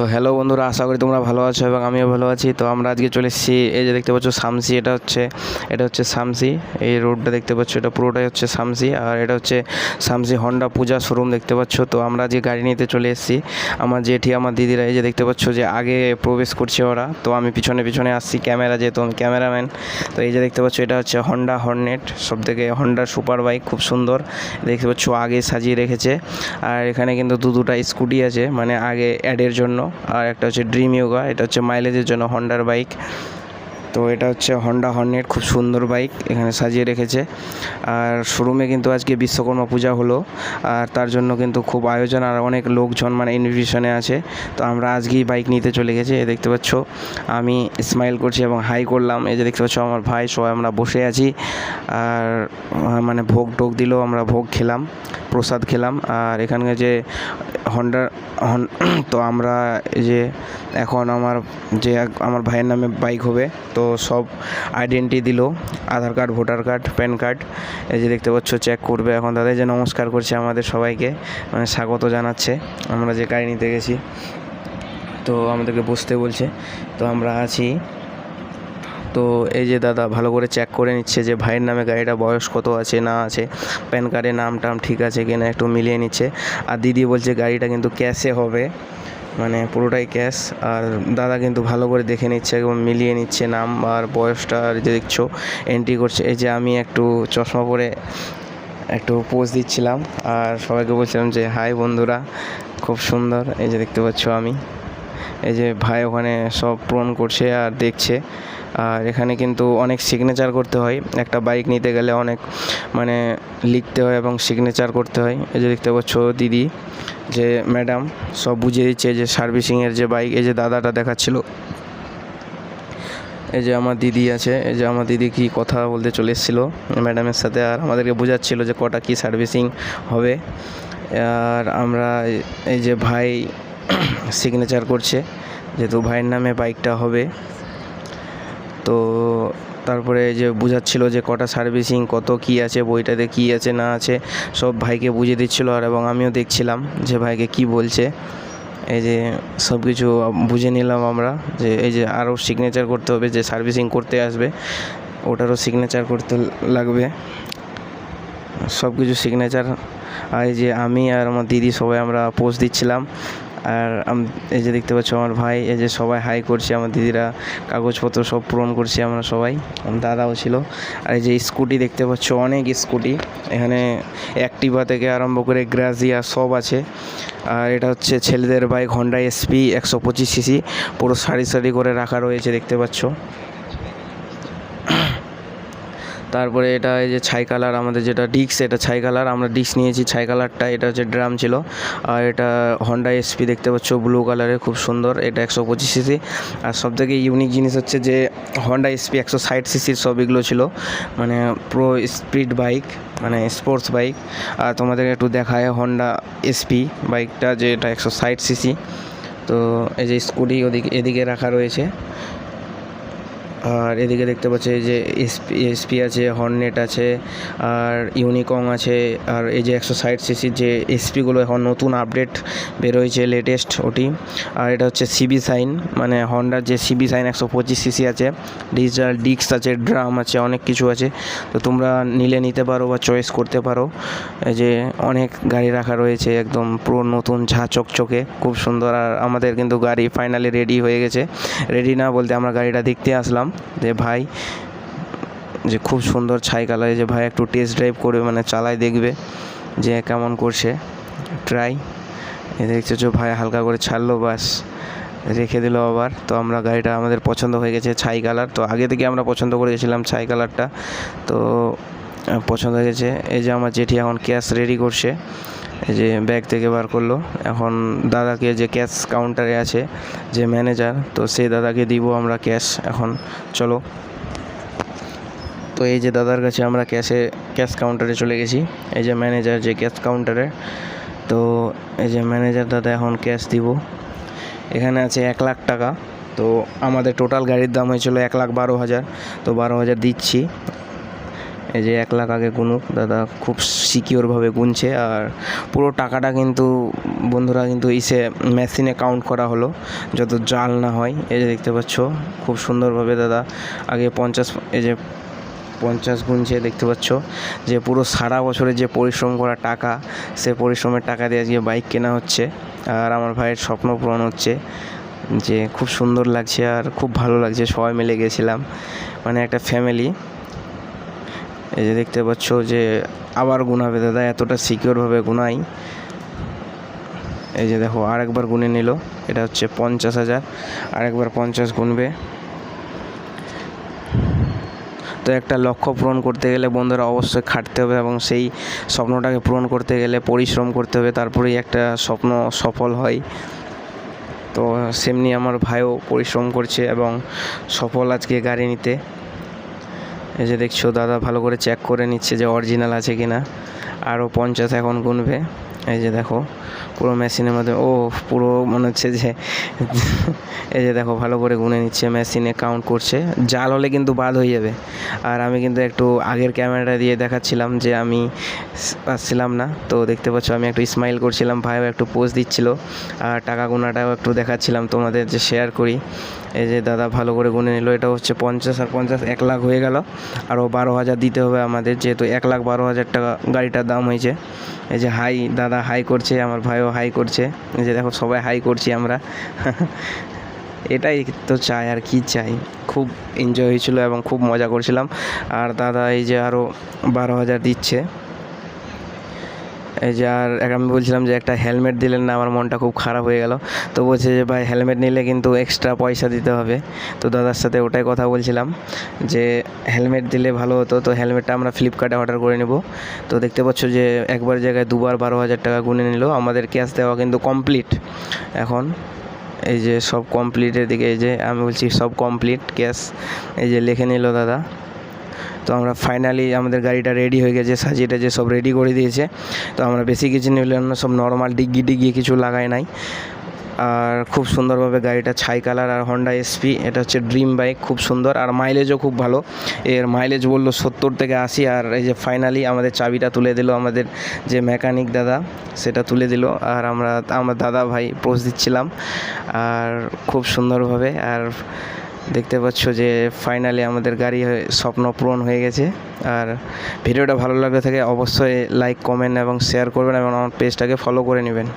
তো হ্যালো বন্ধুরা, আশা করি তোমরা ভালো আছো এবং আমিও ভালো আছি। তো আমরা আজকে চলে এসেছি, এই যে দেখতে পাচ্ছ শামসি, এটা হচ্ছে শামসি। এই রোডটা দেখতে পাচ্ছ, এটা পুরোটাই হচ্ছে শামসি। আর এটা হচ্ছে শামসি হন্ডা পূজা শোরুম দেখতে পাচ্ছ। তো আমরা যে গাড়ি নিতে চলে এসেছি, আমার জেঠি আমার দিদিরা, এই যে দেখতে পাচ্ছ যে আগে প্রবেশ করছে ওরা, তো আমি পিছনে পিছনে আসছি, ক্যামেরা যেহেতু আমি ক্যামেরাম্যান। তো এই যে দেখতে পাচ্ছ এটা হচ্ছে হন্ডা হর্নেট, সব থেকে হন্ডার সুপার বাইক, খুব সুন্দর দেখতে পাচ্ছ, আগে সাজিয়ে রেখেছে। আর এখানে কিন্তু দুটা স্কুটি আছে, মানে আগে অ্যাডের জন্য, আর একটা হচ্ছে ড্রিম ইয়োগা, এটা হচ্ছে মাইলেজের জন্য হন্ডার বাইক। তো এটা হচ্ছে হন্ডা হর্নেট, খুব সুন্দর বাইক এখানে সাজিয়ে রেখেছে। আর শোরুমে কিন্তু আজকে বিশ্বকর্মা পূজা হলো, আর তার জন্য কিন্তু খুব আয়োজন, আর অনেক লোকজন মানে ইনভিটেশনে আছে। তো আমরা আজকেই বাইক নিতে চলে গেছি। এই দেখতে পাচ্ছ আমি স্মাইল করছি এবং হাই করলাম। এই যে দেখতে পাচ্ছ আমার ভাই, সবাই আমরা বসে আছি। আর মানে ভোগ টোগ দিল, আমরা ভোগ খেলাম, প্রসাদ খেলাম। আর এখানকার যে তো আমরা যে এখন আমার ভাইয়ের নামে বাইক হবে, তো সব আইডেন্টি দিল, Aadhaar card, voter card, PAN card. এই যে দেখতে পাচ্ছ চেক করবে এখন দাদা, যে নমস্কার করছে আমাদের সবাইকে, মানে স্বাগত জানাচ্ছে। আমরা যে গাড়ি নিতে গেছি, তো আমাদেরকে বসতে বলছে, তো আমরা আছি। তো এই যে দাদা ভালো করে চেক করে নিচ্ছে যে ভাইয়ের নামে গাড়িটা, বয়স কত আছে না আছে, প্যান কার্ডে নাম টাম ঠিক আছে কিনা একটু মিলিয়ে নিচ্ছে। আর দিদি বলছে গাড়িটা কিন্তু ক্যাশে হবে, মানে পুরোটাই ক্যাশ। আর দাদা কিন্তু ভালো করে দেখে নিচ্ছে এবং মিলিয়ে নিচ্ছে নাম আর বয়সটা, আর যে দেখছো এন্ট্রি করছে। এই যে আমি একটু চশমা পরে একটু পোজ দিচ্ছিলাম, আর সবাইকে বলছিলাম যে হাই বন্ধুরা, খুব সুন্দর। এই যে দেখতে পাচ্ছ আমি, এই যে ভাই ওখানে সব পূরণ করছে আর দেখছে। আর এখানে কিন্তু অনেক সিগনেচার করতে হয়, একটা বাইক নিতে গেলে অনেক মানে লিখতে হয় এবং সিগনেচার করতে হয়। এই যে দেখতে পাচ্ছ দিদি, যে ম্যাডাম সব বুঝিয়ে দিচ্ছে, যে সার্ভিসিংয়ের যে বাইক। এই যে দাদাটা দেখাচ্ছিল, এই যে আমার দিদি আছে, এই যে আমার দিদি কি কথা বলতে চলে এসেছিলো ম্যাডামের সাথে, আর আমাদেরকে বোঝাচ্ছিল যে কটা কি সার্ভিসিং হবে। আর আমরা এই যে ভাই সিগনেচার করছে, যেহেতু ভাইয়ের নামে বাইকটা হবে। তো তারপরে যে বোঝাচ্ছিল যে কটা সার্ভিসিং, কত কি আছে, বইটাতে কি আছে না আছে, সব ভাইকে বুঝিয়ে দিচ্ছিল। আর এবং আমিও দেখছিলাম যে ভাইকে কি বলছে। এই যে সব কিছু বুঝে নিলাম আমরা, যে এই যে আরও সিগনেচার করতে হবে, যে সার্ভিসিং করতে আসবে ওটারও সিগনেচার করতে লাগবে, সব কিছু সিগনেচার। আর এই যে আমি আর আমার দিদি সবাই আমরা পোস্ট দিচ্ছিলাম। আর এই যে দেখতে পাচ্ছ আমার ভাই, এই যে সবাই হাই করছে, আমার দিদিরা কাগজপত্র সব পূরণ করছি আমরা সবাই, দাদাও ছিল। আর এই যে স্কুটি দেখতে পাচ্ছ, অনেক স্কুটি এখানে, অ্যাক্টিভা থেকে আরম্ভ করে গ্রাজিয়া সব আছে। আর এটা হচ্ছে ছেলেদের বাইক, হন্ডা এসপি 125 সিসি, পুরো সারি সারি করে রাখা রয়েছে দেখতে পাচ্ছ। তারপরে এটা এই যে ছাই কালার, আমাদের যেটা ডিস্ক, এটা ছাই কালার, আমরা ডিস্ক নিয়েছি ছাই কালারটা। এটা হচ্ছে ড্রাম ছিল। আর এটা হন্ডা এসপি দেখতে পাচ্ছ, ব্লু কালারের, খুব সুন্দর। এটা 125 সিসি। আর সবথেকে ইউনিক জিনিস হচ্ছে যে হন্ডা এসপি 160 সিসির সব এগুলো ছিল, মানে প্রো স্পিড বাইক, মানে স্পোর্টস বাইক। আর তোমাদেরকে একটু দেখায় হন্ডা এসপি বাইকটা, যে এটা 160 সিসি। তো এই যে স্কুটি এদিকে রাখা রয়েছে। আর এদিকে দেখতে পাচ্ছি এই যে এসপি আছে, হর্নেট আছে, আর ইউনিকং আছে। আর এই যে 160 সিসির যে এসপিগুলো এখন নতুন আপডেট বেরোয়েছে, লেটেস্ট ওটি। আর এটা হচ্ছে সিবি সাইন, মানে হন্ডার যে সিবি সাইন 125 সিসি আছে, ডিজিটাল ডিস্ক আছে, ড্রাম আছে, অনেক কিছু আছে। তো তোমরা নিতে পারো বা চয়েস করতে পারো। এই যে অনেক গাড়ি রাখা রয়েছে, একদম পুরো নতুন ঝাঁ চকচকে, খুব সুন্দর। আর আমাদের কিন্তু গাড়ি ফাইনালি রেডি হয়ে গেছে। রেডি না বলতে আমরা গাড়িটা দেখতে আসলাম, যে ভাই যে খুব সুন্দর ছাই কালার, যে ভাই একটু টেস্ট ড্রাইভ করবে, মানে চালায় দেখবে যে কেমন করছে, ট্রাই। এ দেখছো যে ভাই হালকা করে ছাড়লো, বাস রেখে দিল আবার। তো আমরা গাড়িটা আমাদের পছন্দ হয়ে গেছে, ছাই কালার। তো আগে থেকে আমরা পছন্দ করে গেছিলাম ছাই কালারটা, তো পছন্দ হয়ে গেছে। এই যে আমার জেঠি এখন ক্যাশ রেডি করছে, এই যে ব্যাগ থেকে বার করলো। এখন দাদাকে, যে ক্যাশ কাউন্টারে আছে যে ম্যানেজার, তো সেই দাদাকে দিব আমরা ক্যাশ এখন। চলো, তো এই যে দাদার কাছে আমরা ক্যাশ কাউন্টারে চলে গেছি, এই যে ম্যানেজার যে ক্যাশ কাউন্টারে। তো এই যে ম্যানেজার দাদা এখন ক্যাশ দিব। এখানে আছে 1 লাখ টাকা। তো আমাদের টোটাল গাড়ির দাম হয়েছিল 1,12,000, তো 12,000 দিচ্ছি। এই যে 1 লাখ আগে গুনুক, দাদা খুব সিকিওরভাবে গুনছে। আর পুরো টাকাটা কিন্তু বন্ধুরা কিন্তু মেশিনে কাউন্ট করা হলো, যত জাল না হয়। এই যে দেখতে পাচ্ছ খুব সুন্দরভাবে দাদা আগে 50 গুনছে। দেখতে পাচ্ছ যে পুরো সারা বছরের যে পরিশ্রম করা টাকা, সে পরিশ্রমের টাকা দিয়ে আজকে বাইক কেনা হচ্ছে। আর আমার ভাইয়ের স্বপ্ন পূরণ হচ্ছে, যে খুব সুন্দর লাগছে আর খুব ভালো লাগছে। সবাই মিলে গেছিলাম, মানে একটা ফ্যামিলি। এই যে দেখতে পাচ্ছ যে আবার গুনাবে দাদা, এতটা সিকিওরভাবে গুনাই। এই যে দেখো আরেকবার গুনে নিল, এটা হচ্ছে 50,000, আরেকবার 50 গুনবে। তো একটা লক্ষ্য পূরণ করতে গেলে বন্ধুরা অবশ্যই খাটতে হবে, এবং সেই স্বপ্নটাকে পূরণ করতে গেলে পরিশ্রম করতে হবে, তারপরেই একটা স্বপ্ন সফল হয়। তো সেমনি আমার ভাইও পরিশ্রম করছে এবং সফল আজকে গাড়ি নিতে। এই যে দেখছো দাদা ভালো করে চেক করে নিচ্ছে যে অরিজিনাল আছে কি না। আরও 50 এখন গুনবে। এই যে দেখো পুরো মেশিনের মধ্যে পুরো মনে হচ্ছে যে এই যে দেখো ভালো করে গুনে নিচ্ছে, মেশিনে কাউন্ট করছে। জাল হলে কিন্তু বাদ হয়ে যাবে। আর আমি কিন্তু একটু আগের ক্যামেরাটা দিয়ে দেখাচ্ছিলাম যে আমি পাচ্ছিলাম না, তো দেখতে পাচ্ছ আমি একটু স্মাইল করছিলাম, ভাইও একটু পোজ দিচ্ছিল, আর টাকা গোনাটাও একটু দেখাচ্ছিলাম তোমাদের, যে শেয়ার করি। এই যে দাদা ভালো করে গুনে নিল, এটা হচ্ছে 50 আর 50 1 লাখ হয়ে গেল। আরও 12,000 দিতে হবে আমাদের, যেহেতু 1,12,000 টাকা গাড়িটার দাম হয়েছে। এই যে হাই দাদা হাই করছে, আমার ভাইও হাই করছে। এই যে দেখো সবাই হাই করছি আমরা। এটাই তো চাই, আর কি চাই। খুব এনজয় হয়েছিল এবং খুব মজা করছিলাম। আর দাদা এই যে আরও 12,000 দিচ্ছে। এই যে আর আমি বলছিলাম যে একটা হেলমেট দিলেন না, আমার মনটা খুব খারাপ হয়ে গেল। তো বলছে যে ভাই হেলমেট নিলে কিন্তু এক্সট্রা পয়সা দিতে হবে। তো দাদার সাথে ওটাই কথা বলছিলাম যে হেলমেট দিলে ভালো হতো। তো হেলমেটটা আমরা ফ্লিপকার্টে অর্ডার করে নেব। তো দেখতে পাচ্ছ যে একবার জায়গায় দুবার 12,000 টাকা গুনে নিল। আমাদের ক্যাশ দেওয়া কিন্তু কমপ্লিট এখন। এই যে সব কমপ্লিটের দিকে, এই যে আমি বলছি সব কমপ্লিট ক্যাশ, এই যে লিখে নিল দাদা। তো আমরা ফাইনালি আমাদের গাড়িটা রেডি হয়ে গেছে, সাজিয়ে টাজিয়ে সব রেডি করে দিয়েছে। তো আমরা বেশি কিছু নিলাম না, সব নর্মাল ডিগ্গি কিছু লাগাই নাই। আর খুব সুন্দরভাবে গাড়িটা ছাই কালার, আর হন্ডা এসপি, এটা হচ্ছে ড্রিম বাইক, খুব সুন্দর। আর মাইলেজও খুব ভালো, এর মাইলেজ বললো 70 থেকে 80। আর এই যে ফাইনালি আমাদের চাবিটা তুলে দিল আমাদের যে মেকানিক দাদা, সেটা তুলে দিল। আর আমার দাদা ভাই পোজ দিচ্ছিলাম, আর খুব সুন্দরভাবে। আর দেখতে পাচ্ছ যে ফাইনালি আমাদের গাড়ি স্বপ্ন পূরণ হয়ে গেছে। আর ভিডিওটা ভালো লাগলে থাকে অবশ্যই লাইক, কমেন্ট এবং শেয়ার করবেন, এবং আমার পেজটাকে ফলো করে নেবেন।